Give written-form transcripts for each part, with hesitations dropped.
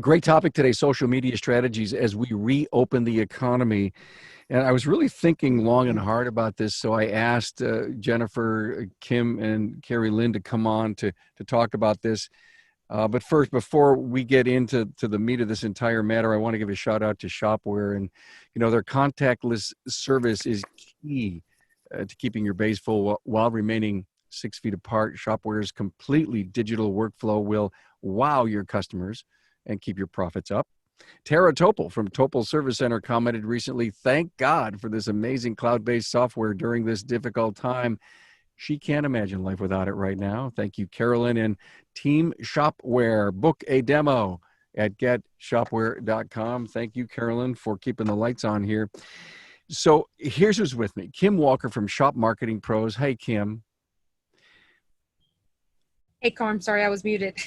Great topic today, social media strategies as we reopen the economy. And I was really thinking long and hard about this. So I asked Jennifer, Kim, and Carrie Lynn to come on to talk about this. But first, before we get into the meat of this entire matter, I want to give a shout out to Shopware. And, their contactless service is key to keeping your bays full while remaining 6 feet apart. Shopware's completely digital workflow will wow your customers and keep your profits up. Tara Topol from Topol Service Center commented recently, "Thank God for this amazing cloud-based software during this difficult time. She can't imagine life without it right now." Thank you, Carolyn. And Team Shopware, book a demo at getshopware.com. Thank you, Carolyn, for keeping the lights on here. So here's who's with me. Kim Walker from Shop Marketing Pros. Hey, Kim. Hey, Carm. Sorry, I was muted.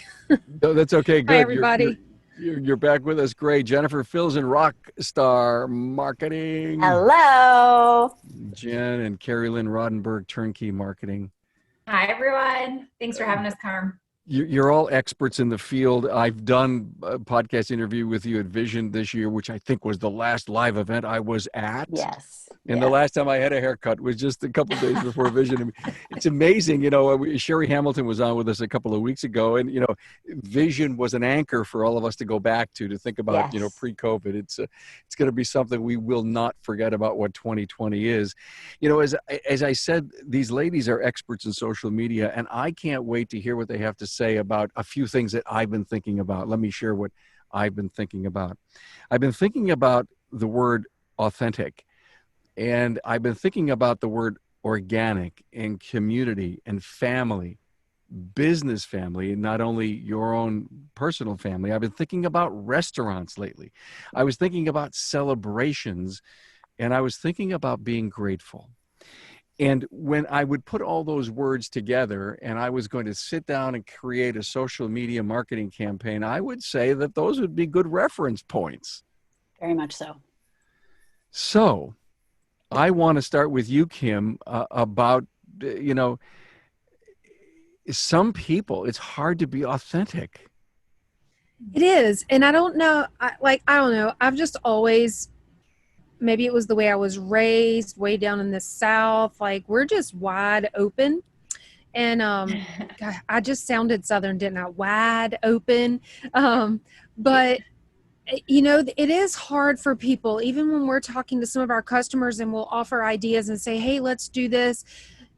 No, that's okay. Good. Hi, everybody. You're back with us. Great. Jennifer Fills in Rockstar Marketing. Hello. Jen and Carrie Lynn Rodenberg, Turnkey Marketing. Hi, everyone. Thanks for having us, Carm. You're all experts in the field. I've done a podcast interview with you at Vision this year, which I think was the last live event I was at. Yes. And the last time I had a haircut was just a couple of days before Vision. It's amazing. Sherry Hamilton was on with us a couple of weeks ago, and, Vision was an anchor for all of us to go back to think about, pre-COVID. It's going to be something we will not forget about what 2020 is. As I said, these ladies are experts in social media, and I can't wait to hear what they have to say about a few things that I've been thinking about. Let me share what I've been thinking about. I've been thinking about the word authentic. And I've been thinking about the word organic and community and family, business family, and not only your own personal family. I've been thinking about restaurants lately. I was thinking about celebrations, and I was thinking about being grateful. And when I would put all those words together and I was going to sit down and create a social media marketing campaign, I would say that those would be good reference points. Very much so. So I want to start with you, Kim, about, some people, it's hard to be authentic. It is. And I don't know. I don't know. I've just always, maybe it was the way I was raised way down in the South. We're just wide open. And God, I just sounded Southern, didn't I? Wide open. But it is hard for people, even when we're talking to some of our customers and we'll offer ideas and say, hey, let's do this.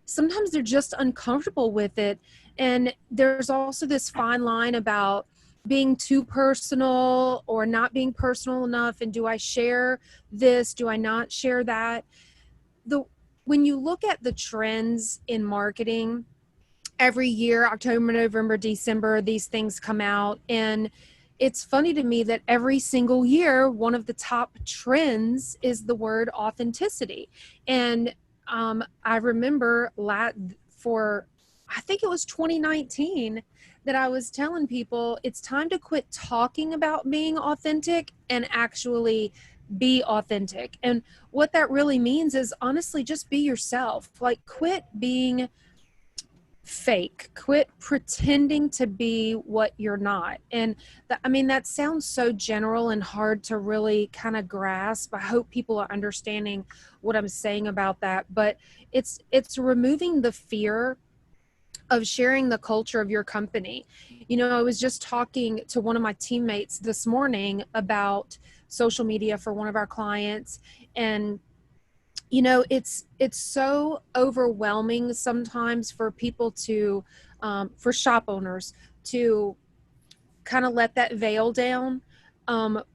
Sometimes they're just uncomfortable with it. And there's also this fine line about being too personal or not being personal enough. And do I share this? Do I not share that? When you look at the trends in marketing, every year, October, November, December, these things come out. And it's funny to me that every single year, one of the top trends is the word authenticity. And I remember I think it was 2019 that I was telling people it's time to quit talking about being authentic and actually be authentic. And what that really means is honestly, just be yourself. Quit being fake, quit pretending to be what you're not. And that sounds so general and hard to really kind of grasp. I hope people are understanding what I'm saying about that, but it's removing the fear of sharing the culture of your company. I was just talking to one of my teammates this morning about social media for one of our clients, and it's so overwhelming sometimes for people to, for shop owners to kind of let that veil down.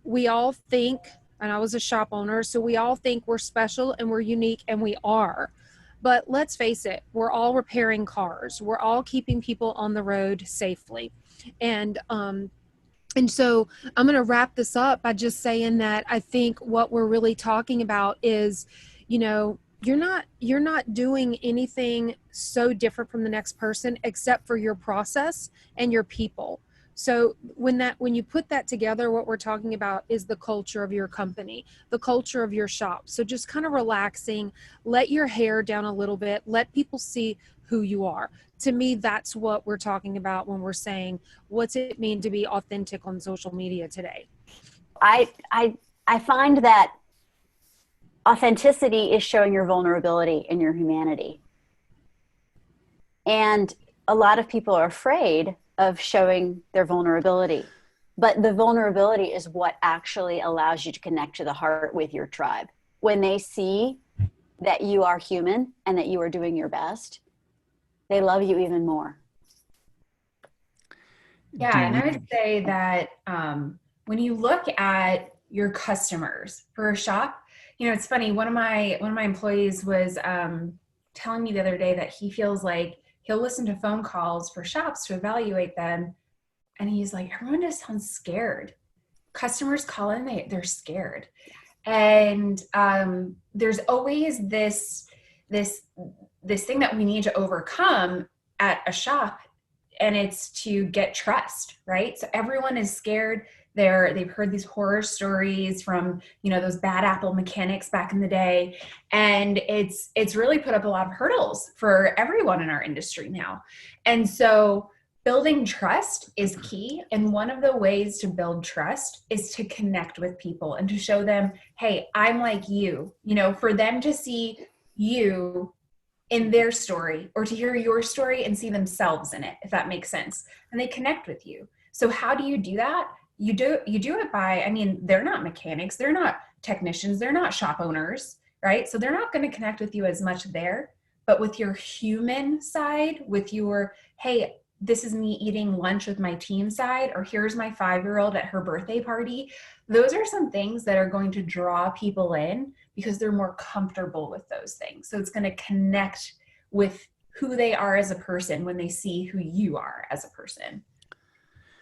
We all think, and I was a shop owner, so we all think we're special and we're unique, and we are. But let's face it, we're all repairing cars. We're all keeping people on the road safely. And so I'm going to wrap this up by just saying that I think what we're really talking about is, you're not doing anything so different from the next person except for your process and your people. So when you put that together, what we're talking about is the culture of your company, the culture of your shop. So just kind of relaxing, let your hair down a little bit, let people see who you are. To me, that's what we're talking about when we're saying, what's it mean to be authentic on social media today? I find that authenticity is showing your vulnerability and your humanity. And a lot of people are afraid of showing their vulnerability. But the vulnerability is what actually allows you to connect to the heart with your tribe. When they see that you are human and that you are doing your best, they love you even more. Yeah, and I would say that when you look at your customers for a shop, you know, it's funny. One of my employees was telling me the other day that he feels like he'll listen to phone calls for shops to evaluate them, and he's like, everyone just sounds scared. Customers call in, they're scared, and there's always this thing that we need to overcome at a shop, and it's to get trust, right? So everyone is scared. They've heard these horror stories from, you know, those bad apple mechanics back in the day. And it's really put up a lot of hurdles for everyone in our industry now. And so building trust is key. And one of the ways to build trust is to connect with people and to show them, hey, I'm like you, you know, for them to see you in their story, or to hear your story and see themselves in it, if that makes sense. And they connect with you. So how do you do that? You do it by, I mean, they're not mechanics, they're not technicians, they're not shop owners, right? So they're not going to connect with you as much there, but with your human side, with your, hey, this is me eating lunch with my team side, or here's my 5-year-old at her birthday party. Those are some things that are going to draw people in because they're more comfortable with those things. So it's going to connect with who they are as a person when they see who you are as a person.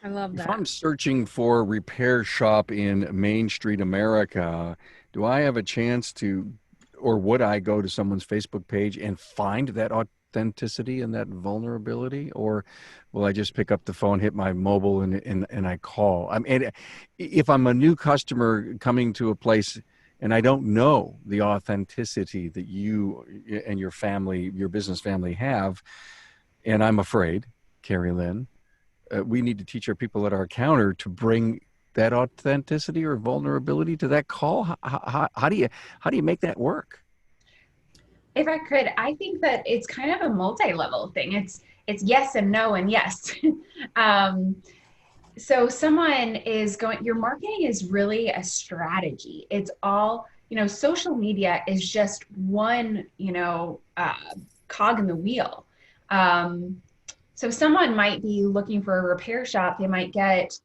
I love that. If I'm searching for a repair shop in Main Street, America, do I have a chance to, or would I go to someone's Facebook page and find that authenticity and that vulnerability? Or will I just pick up the phone, hit my mobile, and I call? I mean, if I'm a new customer coming to a place and I don't know the authenticity that you and your family, your business family have, and I'm afraid, Carrie Lynn, we need to teach our people at our counter to bring that authenticity or vulnerability to that call. How do you make that work? If I could, I think that it's kind of a multi-level thing. It's yes and no and yes. So someone is going, your marketing is really a strategy. It's all, you know, social media is just one, you know, cog in the wheel. So someone might be looking for a repair shop. They might get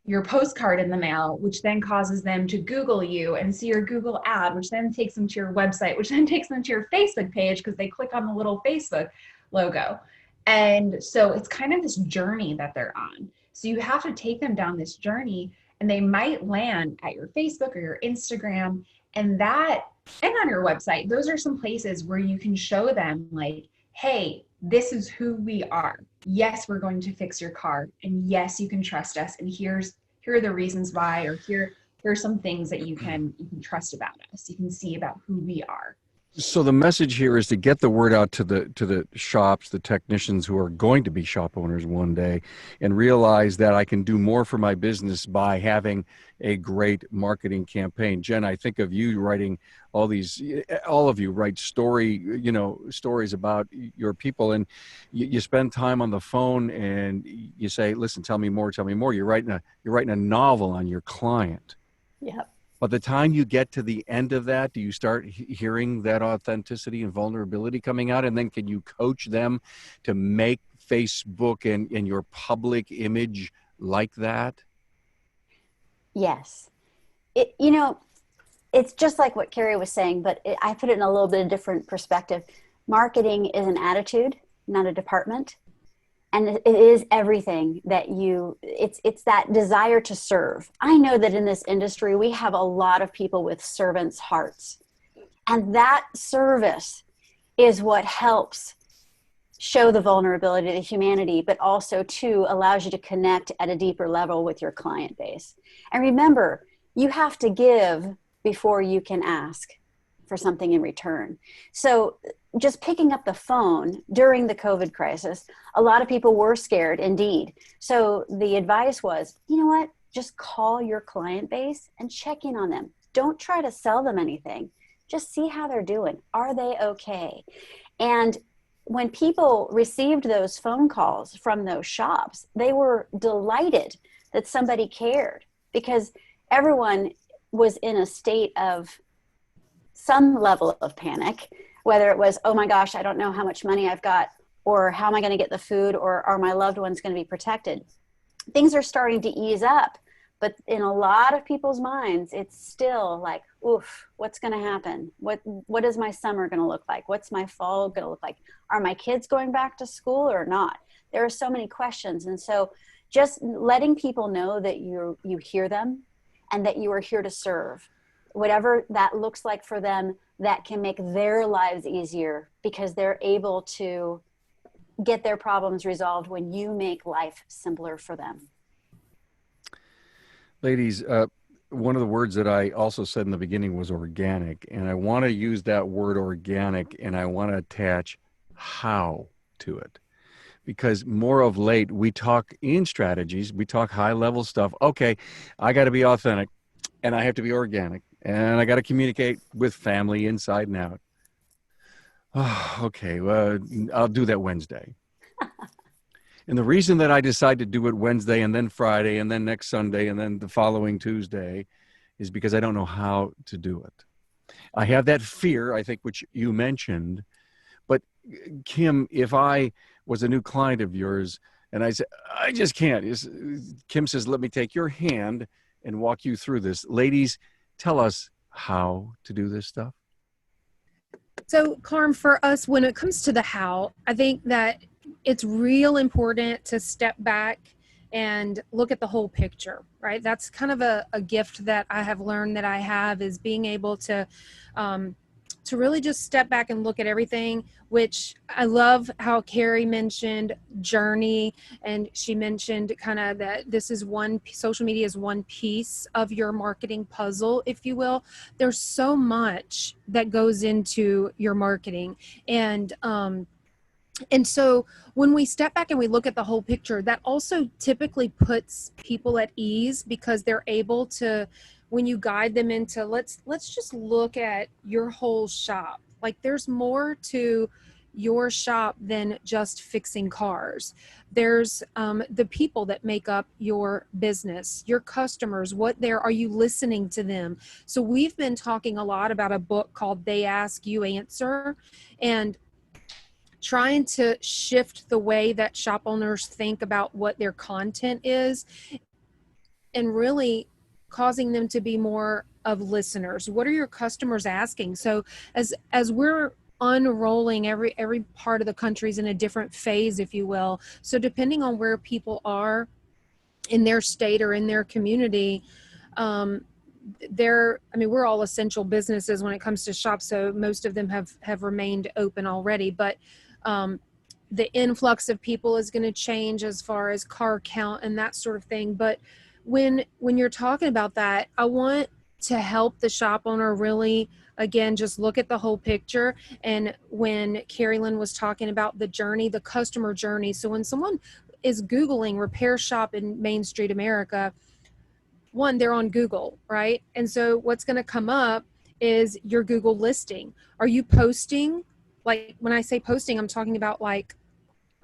your postcard in the mail, which then causes them to Google you and see your Google ad, which then takes them to your website, which then takes them to your Facebook page because they click on the little Facebook logo. And so it's kind of this journey that they're on. So you have to take them down this journey, and they might land at your Facebook or your Instagram, and on your website. Those are some places where you can show them, like, hey, this is who we are. Yes, we're going to fix your car, and yes, you can trust us. And here are the reasons why, or here are some things that you can trust about us. You can see about who we are. So the message here is to get the word out to the shops, the technicians who are going to be shop owners one day, and realize that I can do more for my business by having a great marketing campaign. Jen, I think of you writing all of you write stories about your people, and you spend time on the phone and you say, listen, tell me more. You're writing a novel on your client. Yep. By the time you get to the end of that, do you start hearing that authenticity and vulnerability coming out? And then can you coach them to make Facebook and your public image like that? Yes. It's just like what Carrie was saying, but I put it in a little bit of different perspective. Marketing is an attitude, not a department. And it is everything that it's that desire to serve. I know that in this industry, we have a lot of people with servants' hearts. And that service is what helps show the vulnerability, the humanity, but also too allows you to connect at a deeper level with your client base. And remember, you have to give before you can ask for something in return. So just picking up the phone during the COVID crisis, a lot of people were scared indeed. So the advice was, you know what, just call your client base and check in on them. Don't try to sell them anything. Just see how they're doing. Are they okay? And when people received those phone calls from those shops, they were delighted that somebody cared, because everyone was in a state of some level of panic, whether it was, oh my gosh, I don't know how much money I've got, or how am I going to get the food, or are my loved ones going to be protected? Things are starting to ease up, but in a lot of people's minds, it's still like, oof, what's going to happen? What is my summer going to look like? What's my fall going to look like? Are my kids going back to school or not? There are so many questions. And so just letting people know that you hear them and that you are here to serve, whatever that looks like for them, that can make their lives easier, because they're able to get their problems resolved when you make life simpler for them. Ladies, one of the words that I also said in the beginning was organic, and I want to use that word organic, and I want to attach how to it, because more of late we talk in strategies, we talk high level stuff. Okay, I got to be authentic, and I have to be organic, and I got to communicate with family inside and out. Oh, okay, well, I'll do that Wednesday. And the reason that I decide to do it Wednesday and then Friday and then next Sunday and then the following Tuesday is because I don't know how to do it. I have that fear, I think, which you mentioned. But Kim, if I was a new client of yours and I said, I just can't. Kim says, let me take your hand and walk you through this. Ladies, tell us how to do this stuff. So, Carm, for us, when it comes to the how, I think that it's real important to step back and look at the whole picture, right? That's kind of a gift that I have learned that I have, is being able to really just step back and look at everything, which I love how Carrie mentioned journey, and she mentioned kind of that this is social media is one piece of your marketing puzzle, if you will. There's so much that goes into your marketing. And so when we step back and we look at the whole picture, that also typically puts people at ease, because they're able to, when you guide them into, let's just look at your whole shop. Like, there's more to your shop than just fixing cars. There's the people that make up your business, your customers. Are you listening to them? So we've been talking a lot about a book called They Ask, You Answer, and trying to shift the way that shop owners think about what their content is, and really causing them to be more of listeners. What are your customers asking? So as we're unrolling, every part of the country is in a different phase, if you will. So depending on where people are in their state or in their community, we're all essential businesses when it comes to shops, so most of them have remained open already, but the influx of people is going to change as far as car count and that sort of thing. But when you're talking about that, I want to help the shop owner really, again, just look at the whole picture. And when Carrie Lynn was talking about the journey, the customer journey, so when someone is Googling repair shop in Main Street America, one, they're on Google, right? And so what's going to come up is your Google listing. Are you posting? Like, when I say posting, I'm talking about like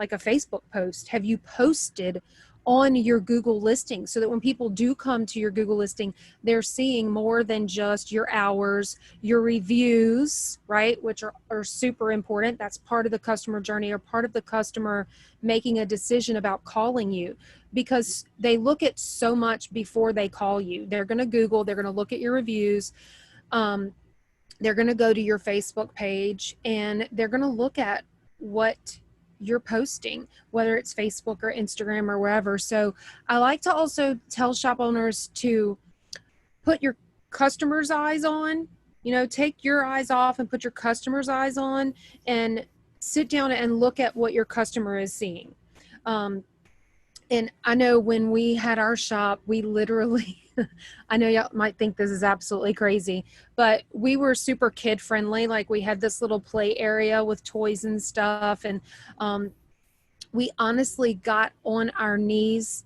a Facebook post. Have you posted on your Google listing, so that when people do come to your Google listing, they're seeing more than just your hours, your reviews, right? Which are super important. That's part of the customer journey, or part of the customer making a decision about calling you, because they look at so much before they call you. They're going to Google, they're going to look at your reviews. They're going to go to your Facebook page, and they're going to look at what you're posting, whether it's Facebook or Instagram or wherever. So I like to also tell shop owners to put your customers' eyes on, take your eyes off and put your customers' eyes on, and sit down and look at what your customer is seeing. And I know when we had our shop, we literally I know y'all might think this is absolutely crazy, but we were super kid friendly. Like we had this little play area with toys and stuff. And we honestly got on our knees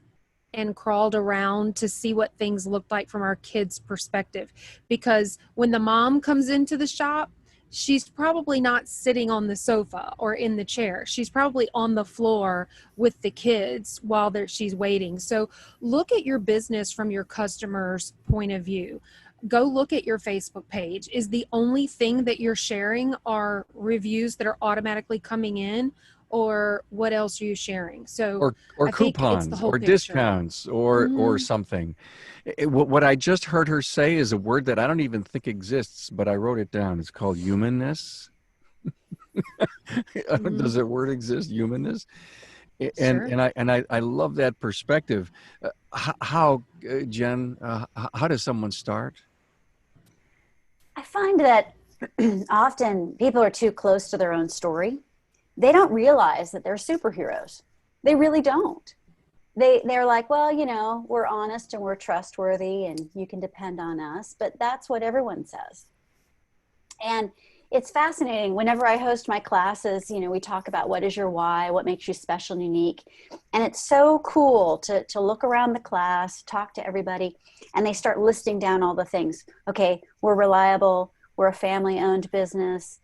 and crawled around to see what things looked like from our kids' perspective. Because when the mom comes into the shop, she's probably not sitting on the sofa or in the chair. She's probably on the floor with the kids while she's waiting. So look at your business from your customer's point of view. Go look at your Facebook page. Is the only thing that you're sharing are reviews that are automatically coming in? Or what else are you sharing? So or I think it's the coupons whole or picture. discounts or something. What I just heard her say is a word that I don't even think exists, but I wrote it down. It's called humanness. Does that word exist, humanness? Sure. And I love that perspective. How Jen, how does someone start? I find that often people are too close to their own story. They don't realize that they're superheroes. They really don't. They're like, well, you know, we're honest and we're trustworthy and you can depend on us, but that's what everyone says. And it's fascinating. Whenever I host my classes, you know, we talk about what is your why, what makes you special and unique. And it's so cool to look around the class, talk to everybody, and they start listing down all the things. Okay, we're reliable. We're a family-owned business.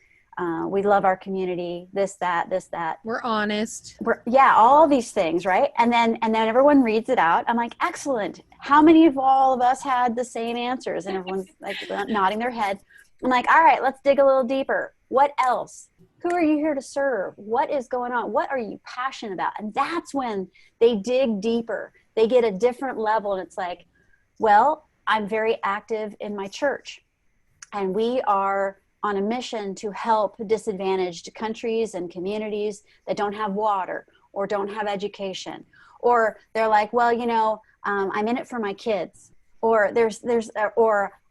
We love our community, this, that. We're honest. Yeah, all these things, right? And then everyone reads it out. I'm like, excellent. How many of all of us had the same answers? And everyone's like nodding their head. I'm like, all right, let's dig a little deeper. What else? Who are you here to serve? What is going on? What are you passionate about? And that's when they dig deeper. They get a different level. And it's like, well, I'm very active in my church. And we are on a mission to help disadvantaged countries and communities that don't have water or don't have education. Or they're like, well, you know, I'm in it for my kids. Or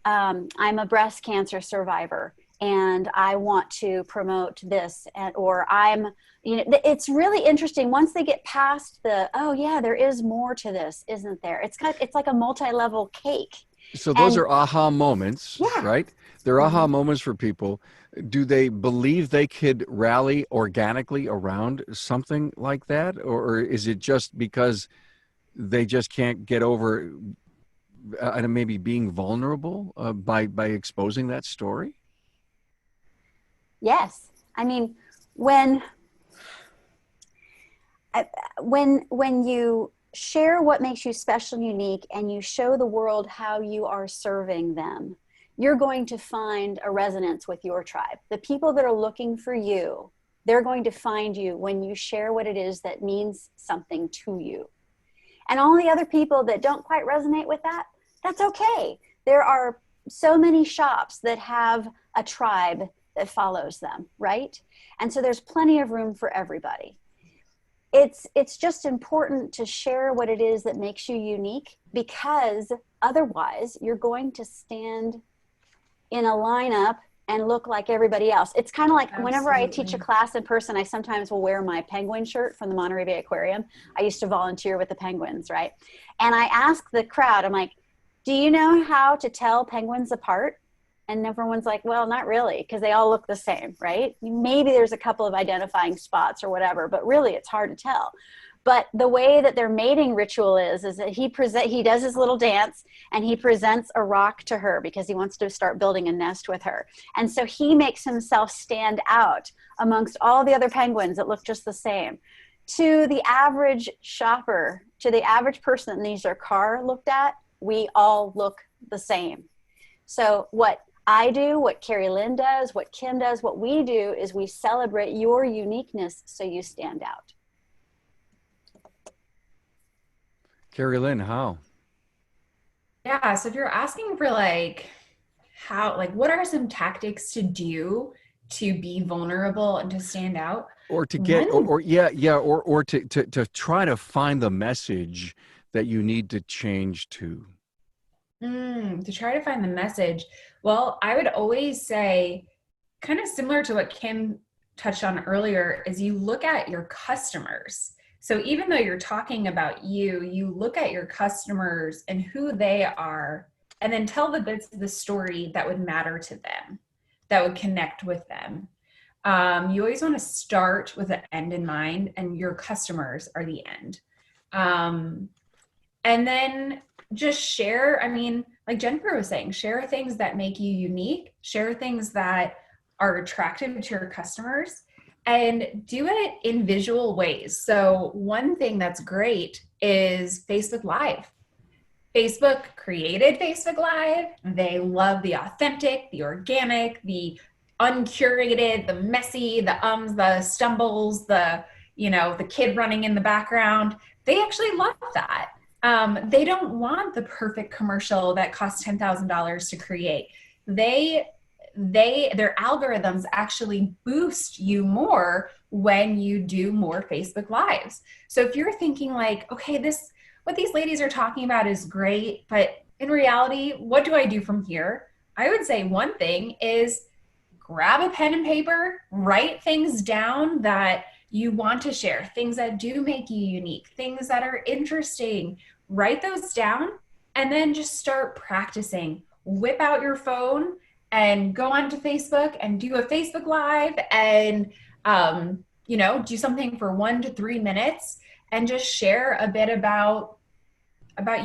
I'm a breast cancer survivor and I want to promote this. Or I'm, you know, it's really interesting once they get past oh yeah, there is more to this, isn't there? It's like a multi-level cake. So those are aha moments, Yeah. right? They're aha moments for people. Do they believe they could rally organically around something like that? Or is it just because they just can't get over maybe being vulnerable by exposing that story? Yes. I mean, when you share what makes you special and unique and you show the world how you are serving them, you're going to find a resonance with your tribe. The people that are looking for you, they're going to find you when you share what it is that means something to you. And all the other people that don't quite resonate with that, that's okay. There are so many shops that have a tribe that follows them, right? And so there's plenty of room for everybody. It's just important to share what it is that makes you unique, because otherwise you're going to stand in a lineup and look like everybody else. It's kind of like whenever I teach a class in person, I sometimes will wear my penguin shirt from the Monterey Bay Aquarium. I used to volunteer with the penguins, right? And I ask the crowd, I'm like, do you know how to tell penguins apart? And everyone's like, well, not really, because they all look the same, right? Maybe there's a couple of identifying spots or whatever, but really it's hard to tell. But the way that their mating ritual is that he does his little dance and he presents a rock to her because he wants to start building a nest with her. And so he makes himself stand out amongst all the other penguins that look just the same. To the average shopper, to the average person that needs their car looked at, we all look the same. So what I do, what Carrie Lynn does, what Kim does, what we do is we celebrate your uniqueness so you stand out. Carrie Lynn, how? Yeah, so if you're asking for what are some tactics to do to be vulnerable and to stand out? Or to get, or to try to find the message that you need to change to. To try to find the message. Well, I would always say, kind of similar to what Kim touched on earlier, is you look at your customers. So even though you're talking about you, you look at your customers and who they are, and then tell the bits of the story that would matter to them, that would connect with them. You always want to start with an end in mind, and your customers are the end. And then just share, I mean, like Jennifer was saying, share things that make you unique, share things that are attractive to your customers, and do it in visual ways. So one thing that's great is Facebook Live. Facebook created Facebook Live. They love the authentic, the organic, the uncurated, the messy, the stumbles, the kid running in the background. They actually love that. They don't want the perfect commercial that costs $10,000 to create. Their algorithms actually boost you more when you do more Facebook Lives. So if you're thinking like, okay, what these ladies are talking about is great, but in reality, what do I do from here? I would say one thing is grab a pen and paper, write things down that you want to share, things that do make you unique, things that are interesting. Write those down and then just start practicing. Whip out your phone and go onto Facebook and do a Facebook Live and, do something for 1 to 3 minutes and just share a bit about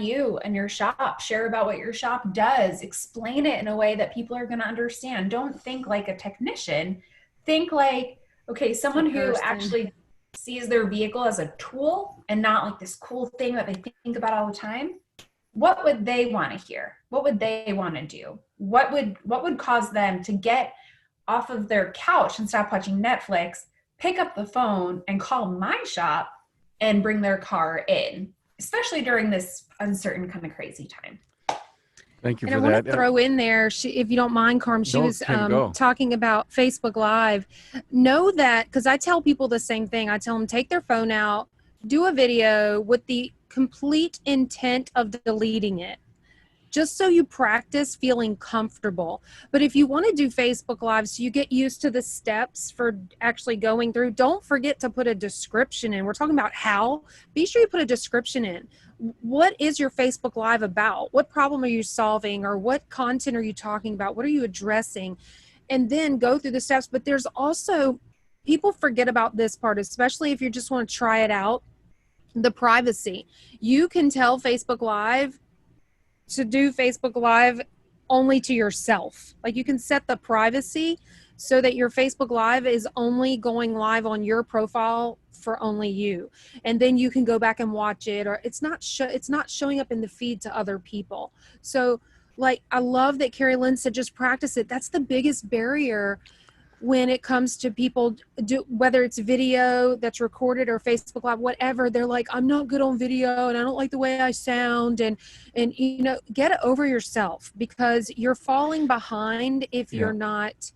you and your shop. Share about what your shop does. Explain it in a way that people are going to understand. Don't think like a technician. Think like, okay, someone who actually sees their vehicle as a tool and not like this cool thing that they think about all the time. What would they want to hear? What would they want to do? What would cause them to get off of their couch and stop watching Netflix, pick up the phone and call my shop and bring their car in, especially during this uncertain kind of crazy time. Thank you and for that. I want to throw in there, if you don't mind, Carm, she was talking about Facebook Live. Know that, because I tell people the same thing. I tell them, take their phone out, do a video with the complete intent of deleting it, just so you practice feeling comfortable. But if you want to do Facebook Live so you get used to the steps for actually going through, don't forget to put a description in. We're talking about how. Be sure you put a description in. What is your Facebook Live about? What problem are you solving, or what content are you talking about? What are you addressing? And then go through the steps. But there's also, people forget about this part, especially if you just want to try it out, the privacy. You can tell Facebook Live to do Facebook Live only to yourself. Like, you can set the privacy so that your Facebook Live is only going live on your profile for only you. And then you can go back and watch it, or it's not showing up in the feed to other people. So like, I love that Carrie Lynn said, just practice it. That's the biggest barrier when it comes to people whether it's video that's recorded or Facebook Live, whatever. They're like, I'm not good on video and I don't like the way I sound. And get it over yourself, because you're falling behind if you're not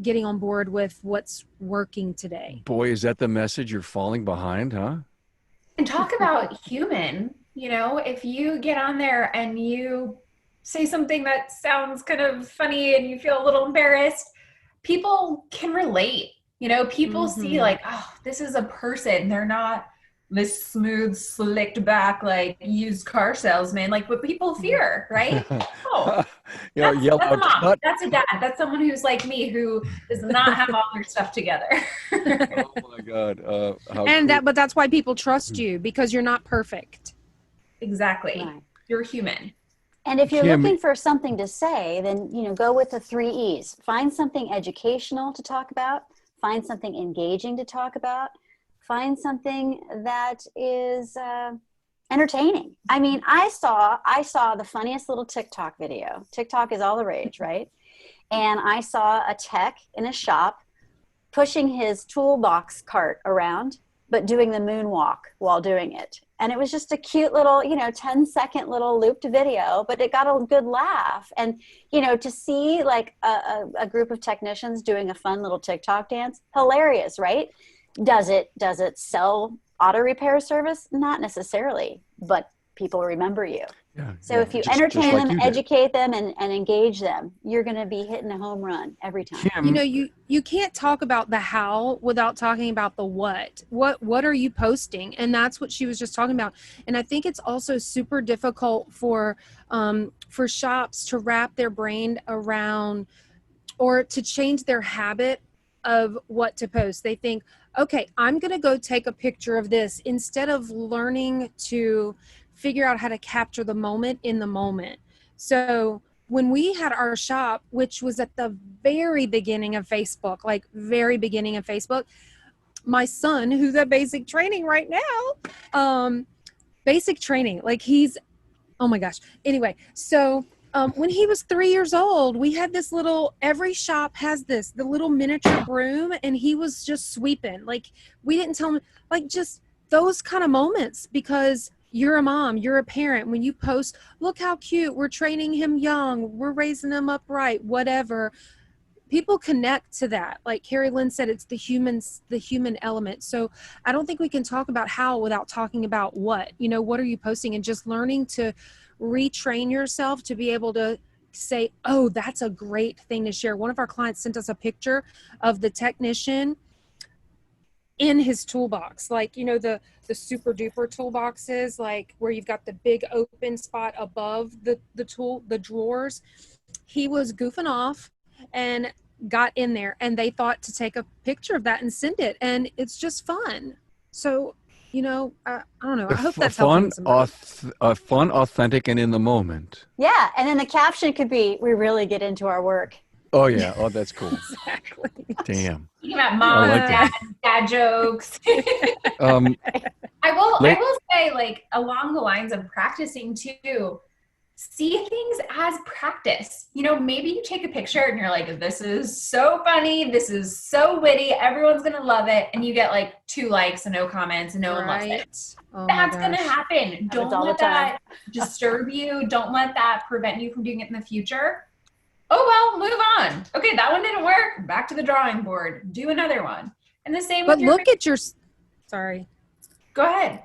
getting on board with what's working today. Boy, is that the message? You're falling behind, huh? And talk about human, if you get on there and you say something that sounds kind of funny and you feel a little embarrassed, people can relate. People see like, oh, this is a person. They're not this smooth, slicked back, like used car salesman, like what people fear, right? Oh, that's a mom. That's a dad. That's someone who's like me, who does not have all their stuff together. Oh my God. But that's why people trust you, because you're not perfect. Exactly. Right. You're human. And if you're looking for something to say, then, go with the 3 E's. Find something educational to talk about, find something engaging to talk about, find something that is entertaining. I mean, I saw the funniest little TikTok video. TikTok is all the rage, right? And I saw a tech in a shop pushing his toolbox cart around, but doing the moonwalk while doing it. And it was just a cute little, 10-second little looped video, but it got a good laugh. And, to see like a group of technicians doing a fun little TikTok dance, hilarious, right? Does it sell auto repair service? Not necessarily, but people remember you. Yeah. So if you Just entertain like them, you did. educate them, and engage them, you're going to be hitting a home run every time. Kim, You know, you can't talk about the how without talking about the what. What are you posting? And that's what she was just talking about. And I think it's also super difficult for shops to wrap their brain around or to change their habit of what to post. They think, okay, I'm going to go take a picture of this instead of learning to figure out how to capture the moment in the moment. So when we had our shop, which was at the very beginning of Facebook, like very beginning of Facebook, my son, who's at basic training right now, basic training, like he's, oh my gosh. Anyway, so when he was 3 years old, we had this little, every shop has this, the little miniature broom, and he was just sweeping. Like, we didn't tell him, like, just those kind of moments, because you're a mom, you're a parent. When you post, look how cute, we're training him young, we're raising him upright, whatever. People connect to that. Like Carrie Lynn said, it's the human element. So I don't think we can talk about how without talking about what. You know, what are you posting? And just learning to retrain yourself to be able to say, oh, that's a great thing to share. One of our clients sent us a picture of the technician in his toolbox, like, you know, the super duper toolboxes, like where you've got the big open spot above the drawers. He was goofing off and got in there, and they thought to take a picture of that and send it, and it's just fun. So, you know, I don't know, I hope that's helping somebody. Fun, authentic, and in the moment. Yeah. And then the caption could be, we really get into our work. Oh yeah. Oh, that's cool. Exactly. Damn. Speaking about I mom, like that. dad jokes. I will say, like, along the lines of practicing too, see things as practice. You know, maybe you take a picture and you're like, this is so funny, this is so witty, everyone's gonna love it, and you get like 2 likes and no comments and no one loves it. Oh That's gonna happen. Don't let that disturb you. Don't let that prevent you from doing it in the future. Oh, well, move on. Okay, that one didn't work. Back to the drawing board. Do another one. And the same But with your... look at your, sorry. Go ahead.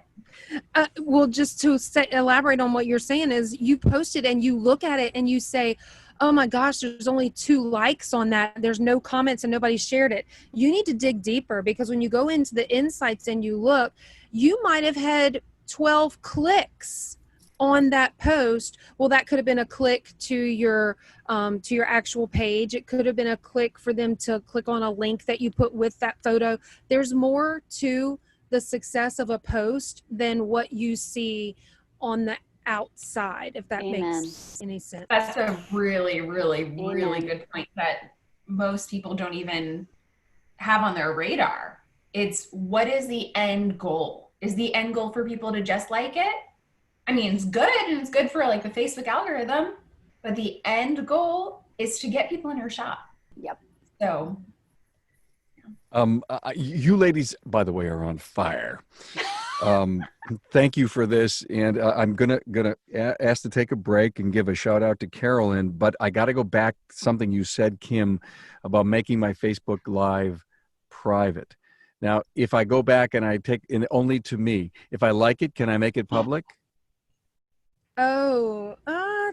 Well, just to elaborate on what you're saying is, you post it and you look at it and you say, oh my gosh, there's only 2 likes on that. There's no comments and nobody shared it. You need to dig deeper, because when you go into the insights and you look, you might have had 12 clicks on that post. Well, that could have been a click to your actual page. It could have been a click for them to click on a link that you put with that photo. There's more to the success of a post than what you see on the outside, if that makes any sense. That's a really, really, really good point that most people don't even have on their radar. It's, what is the end goal? Is the end goal for people to just like it? I mean, it's good, and it's good for like the Facebook algorithm, but the end goal is to get people in your shop. Yep. So you ladies, by the way, are on fire. Thank you for this, and I'm gonna ask to take a break and give a shout out to Carolyn, but I got to go back to something you said, Kim, about making my Facebook Live private. Now, if I go back and I take it only to me, if I like it, can I make it public? Oh,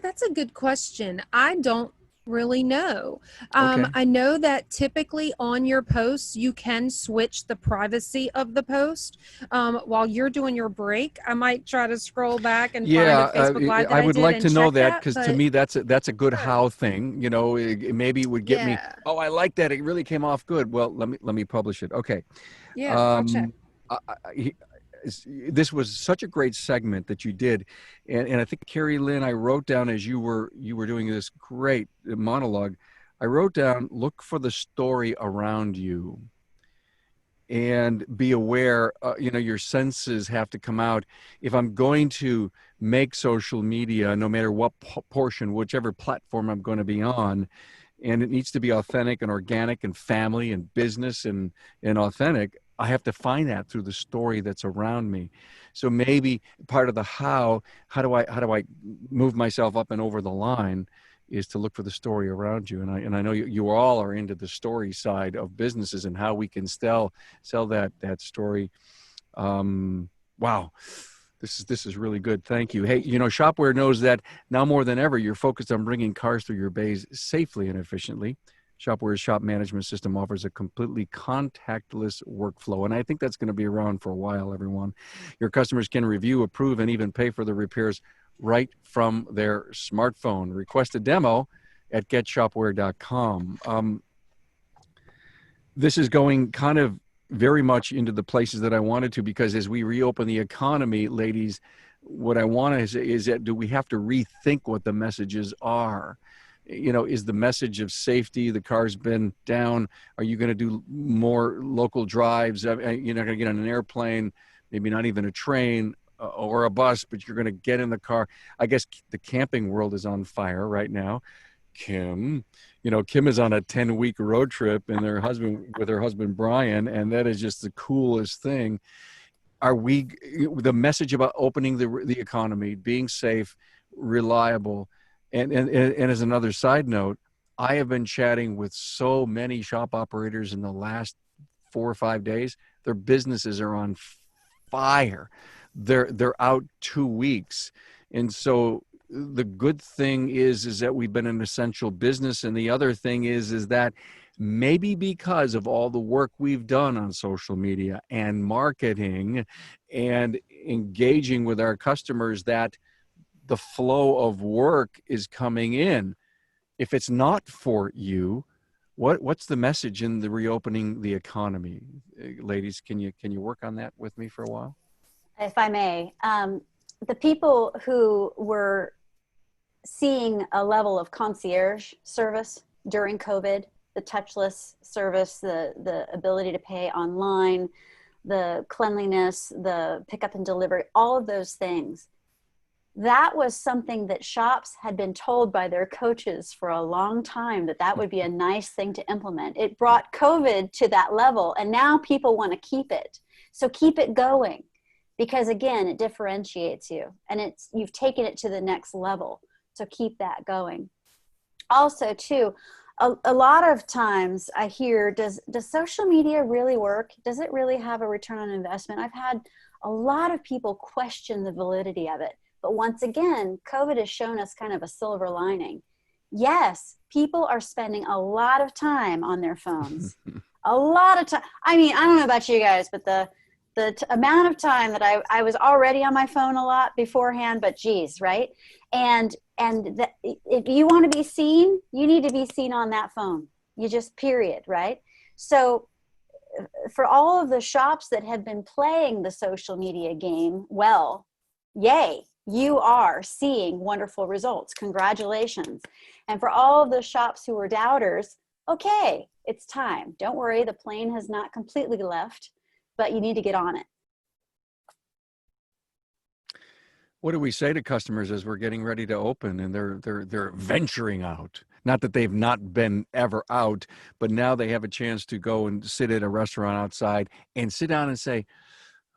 that's a good question. I don't really know. Okay. I know that typically on your posts, you can switch the privacy of the post. While you're doing your break, I might try to scroll back and find a Facebook Live that I would did like and to know check that, because to but me that's a good how thing. You know, maybe it would get me. Yeah. Oh, I like that. It really came off good. Well, let me publish it. Okay. Yeah, I'll check. This was such a great segment that you did, and I think, Carrie Lynn, I wrote down as you were doing this great monologue, I wrote down, look for the story around you, and be aware. You know, your senses have to come out. If I'm going to make social media, no matter what portion, whichever platform I'm going to be on, and it needs to be authentic and organic and family and business and authentic, I have to find that through the story that's around me. So maybe part of the how do I move myself up and over the line, is to look for the story around you. And I know you all are into the story side of businesses and how we can sell that story. Wow. This is really good. Thank you. Hey, Shopware knows that now more than ever, you're focused on bringing cars through your bays safely and efficiently. Shopware's shop management system offers a completely contactless workflow, and I think that's going to be around for a while, everyone. Your customers can review, approve, and even pay for the repairs right from their smartphone. Request a demo at getshopware.com. This is going kind of very much into the places that I wanted to, because as we reopen the economy, ladies, what I want to say is that do we have to rethink what the messages are? Is the message of safety, the car's been down, are you going to do more local drives? You're not going to get on an airplane, maybe not even a train or a bus, but you're going to get in the car. I guess the camping world is on fire right now. Kim is on a 10-week road trip with her husband Brian, and that is just the coolest thing. The message about opening the economy, being safe, reliable, and as another side note, I have been chatting with so many shop operators in the last 4 or 5 days. Their businesses are on fire. They're out 2 weeks, and so the good thing is that we've been an essential business, and the other thing is that maybe because of all the work we've done on social media and marketing and engaging with our customers, that the flow of work is coming in. If it's not for you, what's the message in the reopening the economy? Ladies, can you work on that with me for a while? If I may, the people who were seeing a level of concierge service during COVID, the touchless service, the ability to pay online, the cleanliness, the pickup and delivery, all of those things, that was something that shops had been told by their coaches for a long time that would be a nice thing to implement. It brought COVID to that level, and now people want to keep it. So keep it going, because again, it differentiates you, and you've taken it to the next level. So keep that going. Also too, a lot of times I hear, does social media really work? Does it really have a return on investment? I've had a lot of people question the validity of it. But once again, COVID has shown us kind of a silver lining. Yes, people are spending a lot of time on their phones. A lot of time. I mean, I don't know about you guys, but the amount of time that I was already on my phone a lot beforehand, but geez, right? And if you want to be seen, you need to be seen on that phone. You just, period, right? So for all of the shops that have been playing the social media game well, yay, you are seeing wonderful results. Congratulations. And for all of the shops who were doubters, okay, it's time. Don't worry, the plane has not completely left, but you need to get on it. What do we say to customers as we're getting ready to open and they're venturing out? Not that they've not been ever out, but now they have a chance to go and sit at a restaurant outside and sit down and say,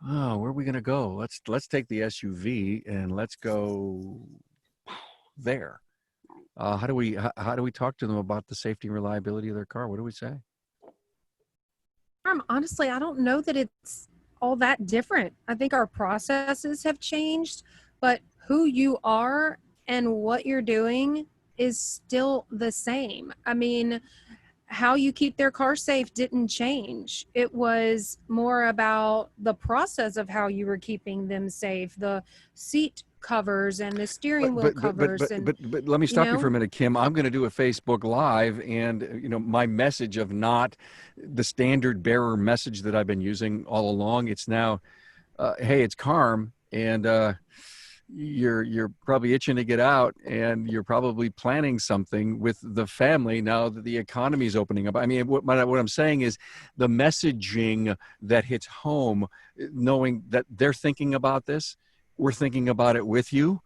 oh, where are we going to go? Let's take the SUV and let's go there. How do we talk to them about the safety and reliability of their car? What do we say? Honestly, I don't know that it's all that different. I think our processes have changed, but who you are and what you're doing is still the same. I mean, how you keep their car safe didn't change. It was more about the process of how you were keeping them safe, the seat covers and the steering wheel covers. But let me stop you for a minute, Kim. I'm going to do a Facebook Live, and my message of not the standard bearer message that I've been using all along. It's now, hey, it's Carm, and you're probably itching to get out, and you're probably planning something with the family now that the economy is opening up. I mean, what I'm saying is the messaging that hits home, knowing that they're thinking about this, we're thinking about it with you.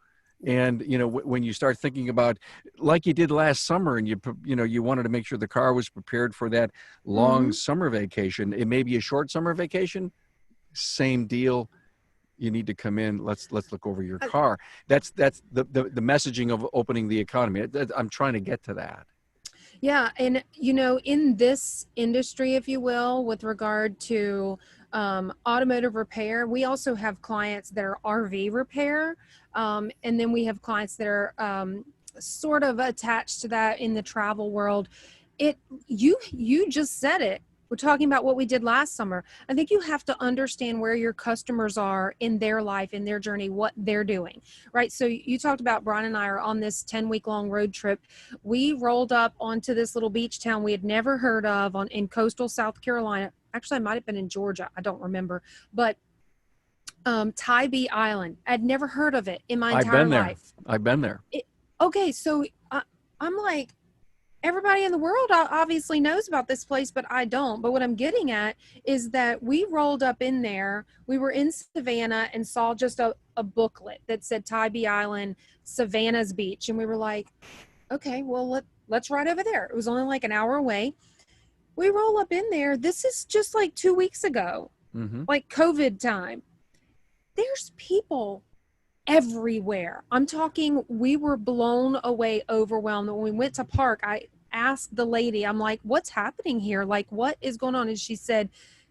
And, when you start thinking about, like you did last summer, and you wanted to make sure the car was prepared for that long summer vacation. It may be a short summer vacation, same deal. You need to come in. Let's look over your car. That's the messaging of opening the economy. I'm trying to get to that. Yeah. And, in this industry, if you will, with regard to automotive repair. We also have clients that are RV repair. And then we have clients that are sort of attached to that in the travel world. You just said it. We're talking about what we did last summer. I think you have to understand where your customers are in their life, in their journey, what they're doing, right? So you talked about Brian and I are on this 10-week long road trip. We rolled up onto this little beach town we had never heard of in coastal South Carolina. Actually, I might have been in Georgia. I don't remember. But Tybee Island. I'd never heard of it in my entire life. I've been there. Okay, so I'm like, everybody in the world obviously knows about this place, but I don't. But what I'm getting at is that we rolled up in there. We were in Savannah and saw just a booklet that said Tybee Island, Savannah's beach. And we were like, okay, well, let's ride over there. It was only like an hour away. We roll up in there. This is just like 2 weeks ago, like COVID time. There's people everywhere. I'm talking, we were blown away, overwhelmed. When we went to park, I asked the lady, I'm like, what's happening here? Like, what is going on? And she said,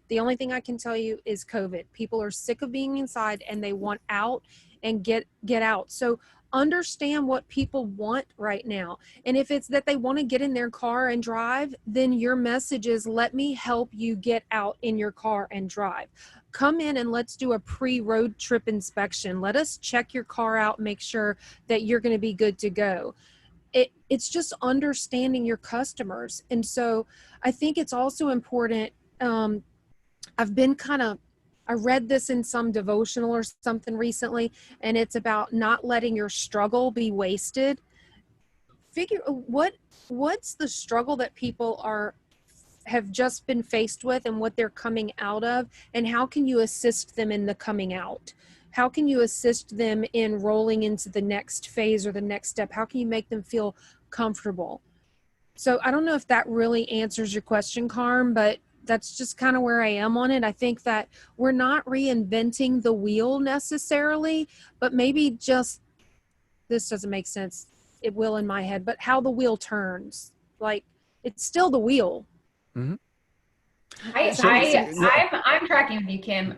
the only thing I can tell you is COVID. People are sick of being inside and they want out and get out. So understand what people want right now. And if it's that they want to get in their car and drive, then your message is, let me help you get out in your car and drive. Come in and let's do a pre-road trip inspection. Let us check your car out, make sure that you're going to be good to go. It's just understanding your customers. And so I think it's also important. I read this in some devotional or something recently, and it's about not letting your struggle be wasted. Figure what's the struggle that people have just been faced with and what they're coming out of, and how can you assist them in the coming out? How can you assist them in rolling into the next phase or the next step? How can you make them feel comfortable? So I don't know if that really answers your question, Carm, but that's just kind of where I am on it. I think that we're not reinventing the wheel necessarily, but maybe just, this doesn't make sense. It will in my head, but how the wheel turns. Like, it's still the wheel. I'm tracking with you, Kim.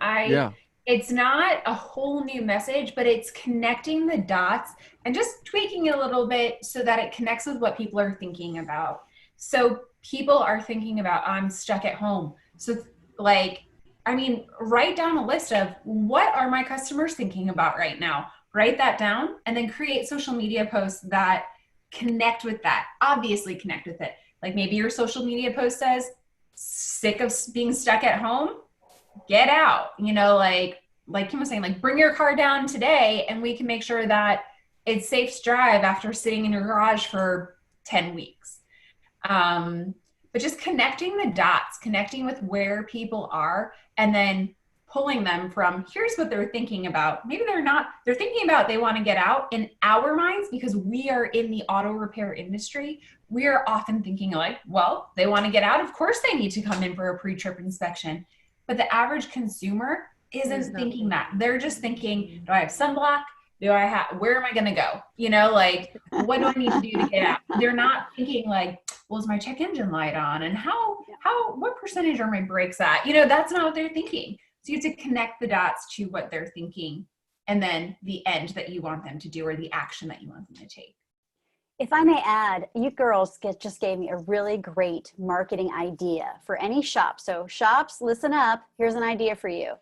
It's not a whole new message, but it's connecting the dots and just tweaking it a little bit so that it connects with what people are thinking about. So people are thinking about, I'm stuck at home. So write down a list of what are my customers thinking about right now. Write that down and then create social media posts that connect with that. Obviously connect with it. Like maybe your social media post says, sick of being stuck at home, get out. Like Kim was saying, like bring your car down today and we can make sure that it's safe to drive after sitting in your garage for 10 weeks. But just connecting the dots, connecting with where people are, and then pulling them from, here's what they're thinking about. Maybe they're thinking about they want to get out. In our minds, because we are in the auto repair industry, we are often thinking like, well, they want to get out. Of course they need to come in for a pre-trip inspection. But the average consumer isn't thinking that. They're just thinking, do I have sunblock? Where am I going to go? What do I need to do to get out? They're not thinking like, well, is my check engine light on? And what percentage are my brakes at? That's not what they're thinking. So you have to connect the dots to what they're thinking and then the end that you want them to do or the action that you want them to take. If I may add, you girls just gave me a really great marketing idea for any shop. So shops, listen up. Here's an idea for you.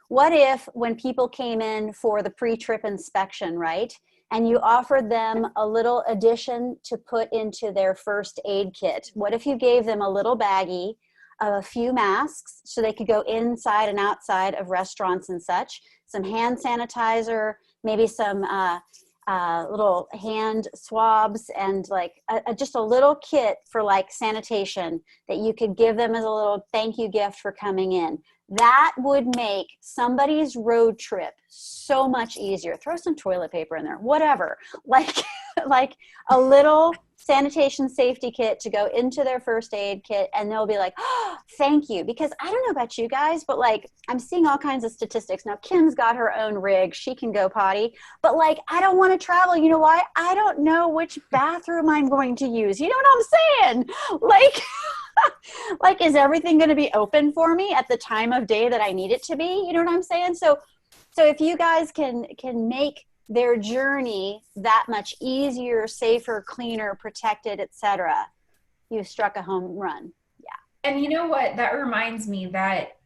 What if when people came in for the pre-trip inspection, right, and you offered them a little addition to put into their first aid kit? What if you gave them a little baggie of a few masks so they could go inside and outside of restaurants and such, some hand sanitizer, maybe some little hand swabs, and just a little kit for sanitation that you could give them as a little thank you gift for coming in. That would make somebody's road trip so much easier. Throw some toilet paper in there, whatever. Like a little sanitation safety kit to go into their first aid kit, and they'll be like, oh, thank you. Because I don't know about you guys, but I'm seeing all kinds of statistics. Now, Kim's got her own rig. She can go potty. But I don't want to travel. You know why? I don't know which bathroom I'm going to use. You know what I'm saying? Like, is everything going to be open for me at the time of day that I need it to be? You know what I'm saying? So if you guys can make their journey that much easier, safer, cleaner, protected, etc., you struck a home run. Yeah. And you know what? That reminds me that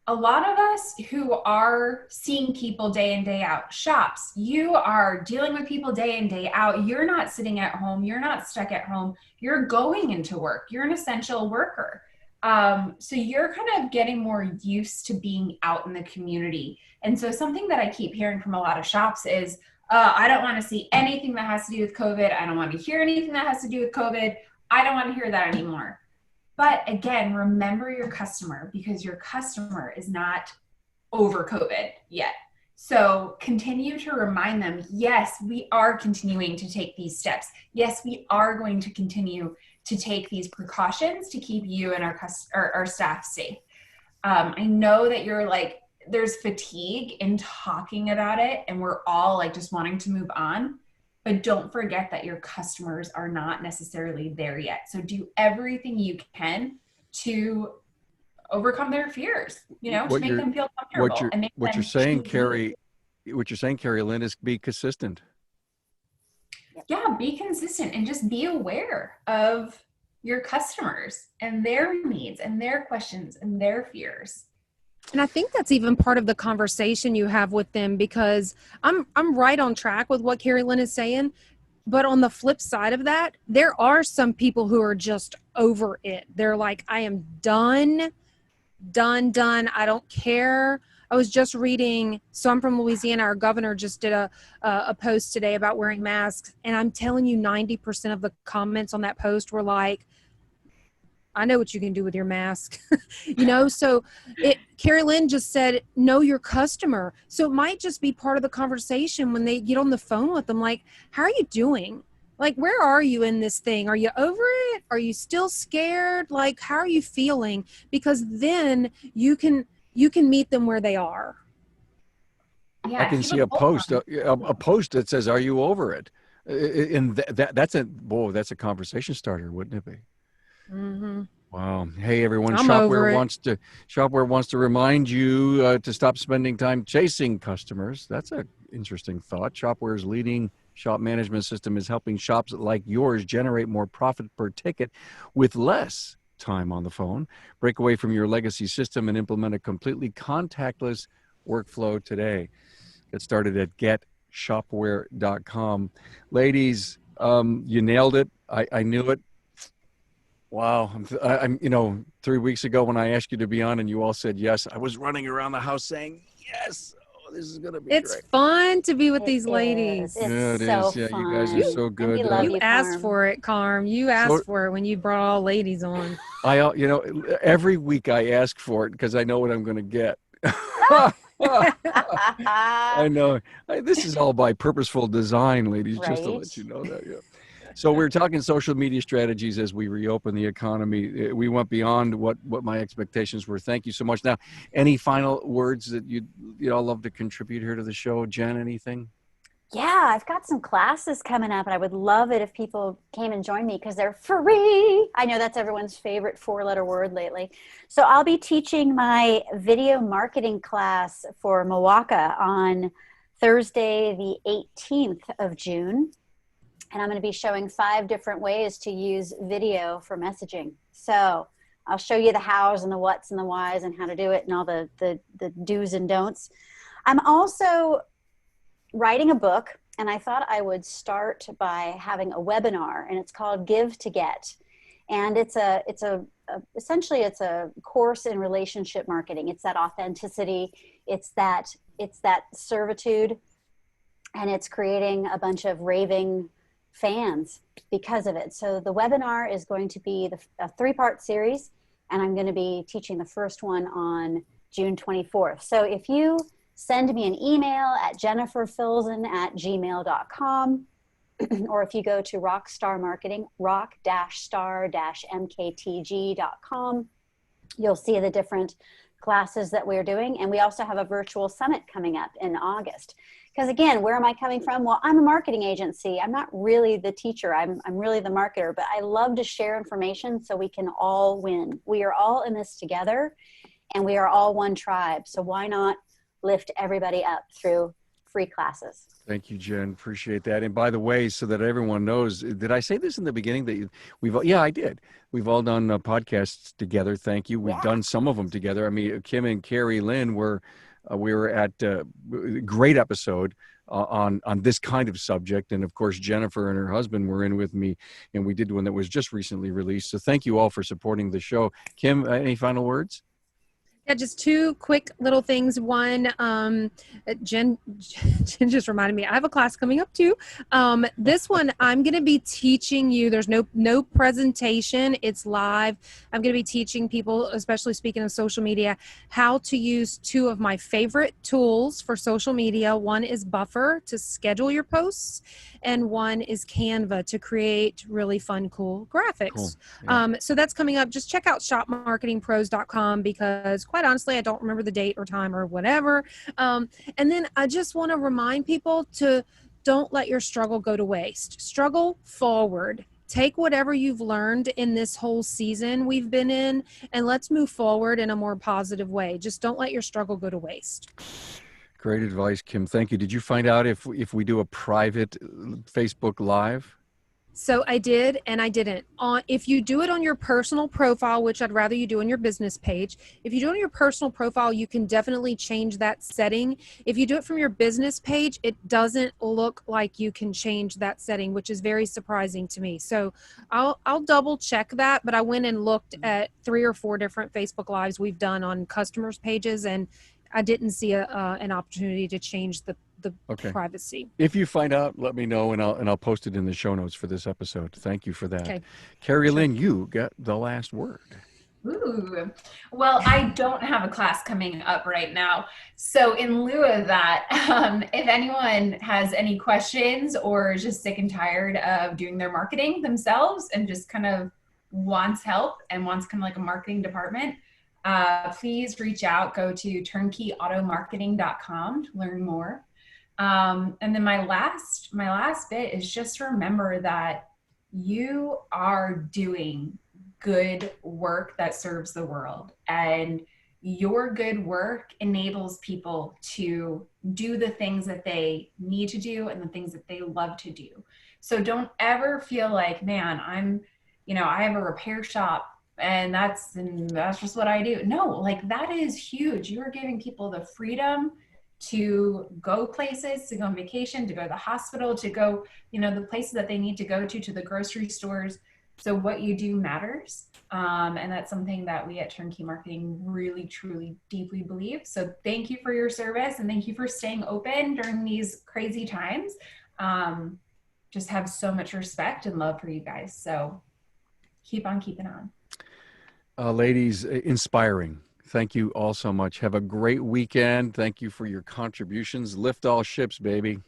a lot of us who are seeing people day in, day out, shops, you are dealing with people day in, day out. You're not sitting at home. You're not stuck at home. You're going into work. You're an essential worker. So you're kind of getting more used to being out in the community. And so something that I keep hearing from a lot of shops is, I don't want to see anything that has to do with COVID. I don't want to hear anything that has to do with COVID. I don't want to hear that anymore. But again, remember your customer, because your customer is not over COVID yet. So continue to remind them, yes, we are continuing to take these steps. Yes, we are going to continue to take these precautions to keep you and our staff safe. I know that you're like, there's fatigue in talking about it, and we're all like just wanting to move on. But don't forget that your customers are not necessarily there yet. So do everything you can to overcome their fears, you know, to make them feel comfortable. What you're saying, Carrie Lynn, is be consistent. Yeah, be consistent and just be aware of your customers and their needs and their questions and their fears. And I think that's even part of the conversation you have with them, because I'm right on track with what Carrie Lynn is saying. But on the flip side of that, there are some people who are just over it. They're like, I am done. I don't care. I was just reading, so I'm from Louisiana. Our governor just did a post today about wearing masks. And I'm telling you, 90% of the comments on that post were like, I know what you can do with your mask. You know, so Carrie Lynn just said, know your customer. So it might just be part of the conversation when they get on the phone with them. Like, how are you doing? Like, where are you in this thing? Are you over it? Are you still scared? Like, how are you feeling? Because then you can meet them where they are. Yeah, I can see a post that says, are you over it? And that's a conversation starter, wouldn't it be? Mm-hmm. Wow. Hey, everyone. I'm Shopware wants to remind you to stop spending time chasing customers. That's an interesting thought. Shopware's leading shop management system is helping shops like yours generate more profit per ticket with less time on the phone. Break away from your legacy system and implement a completely contactless workflow today. Get started at getshopware.com. Ladies, you nailed it. I knew it. Wow. I'm 3 weeks ago when I asked you to be on and you all said yes, I was running around the house saying, yes, this is going to be great. It's fun to be with these ladies. Yeah, it is. Yeah, fun. You guys are so good. We love You asked for it, Carm. You asked for it when you brought all ladies on. Every week I ask for it because I know what I'm going to get. I know. This is all by purposeful design, ladies, just to let you know that. Yeah. So we're talking social media strategies as we reopen the economy. We went beyond what my expectations were. Thank you so much. Now, any final words that you'd all love to contribute here to the show? Jen, anything? Yeah, I've got some classes coming up, and I would love it if people came and joined me because they're free. I know that's everyone's favorite 4-letter word lately. So I'll be teaching my video marketing class for Milwaukee on Thursday, the 18th of June. And I'm going to be showing 5 different ways to use video for messaging. So I'll show you the hows and the whats and the whys and how to do it and all the do's and don'ts. I'm also writing a book, and I thought I would start by having a webinar, and it's called Give to Get. And essentially it's a course in relationship marketing. It's that authenticity, it's that servitude, and it's creating a bunch of raving fans because of it. So the webinar is going to be a 3-part series, and I'm going to be teaching the first one on June 24th. So if you send me an email at jenniferfilzen@gmail.com, or if you go to Rockstar Marketing, rock-star-mktg.com, you'll see the different classes that we're doing. And we also have a virtual summit coming up in August. Because again, where am I coming from? Well, I'm a marketing agency. I'm not really the teacher. I'm really the marketer, but I love to share information so we can all win. We are all in this together and we are all one tribe. So why not lift everybody up through free classes? Thank you, Jen. Appreciate that. And by the way, so that everyone knows, did I say this in the beginning that yeah, I did. We've all done podcasts together. Thank you. We've done some of them together. I mean, Kim and Carrie Lynn we were at a great episode on this kind of subject. And of course, Jennifer and her husband were in with me, and we did one that was just recently released. So thank you all for supporting the show. Kim, any final words? Yeah, just two quick little things. One, Jen just reminded me, I have a class coming up too. This one, I'm going to be teaching you, there's no presentation, it's live. I'm going to be teaching people, especially speaking of social media, how to use two of my favorite tools for social media. One is Buffer to schedule your posts, and one is Canva to create really fun, cool graphics. Cool. Yeah. So that's coming up. Just check out shopmarketingpros.com, because quite honestly, I don't remember the date or time or whatever. And then I just want to remind people to don't let your struggle go to waste. Struggle forward. Take whatever you've learned in this whole season we've been in, and let's move forward in a more positive way. Just don't let your struggle go to waste. Great advice, Kim. Thank you. Did you find out if we do a private Facebook Live? So I did, and I didn't. If you do it on your personal profile, which I'd rather you do on your business page, if you do it on your personal profile, you can definitely change that setting. If you do it from your business page, it doesn't look like you can change that setting, which is very surprising to me. So I'll double check that, but I went and looked at 3 or 4 different Facebook Lives we've done on customers' pages, and I didn't see an opportunity to change the privacy. If you find out, let me know, and I'll post it in the show notes for this episode. Thank you for that. Okay. Carrie Lynn, you got the last word. Ooh, well, I don't have a class coming up right now. So in lieu of that, if anyone has any questions or is just sick and tired of doing their marketing themselves and just kind of wants help and wants kind of like a marketing department, please reach out. Go to turnkeyautomarketing.com to learn more. And then my last bit is just remember that you are doing good work that serves the world, and your good work enables people to do the things that they need to do and the things that they love to do. So don't ever feel like, man, I have a repair shop and that's just what I do. No, like that is huge. You are giving people the freedom to go places, to go on vacation, to go to the hospital, to go, the places that they need to go to the grocery stores. So what you do matters. And that's something that we at Turnkey Marketing really, truly, deeply believe. So thank you for your service, and thank you for staying open during these crazy times. Just have so much respect and love for you guys. So keep on keeping on. Ladies, inspiring. Thank you all so much. Have a great weekend. Thank you for your contributions. Lift all ships, baby.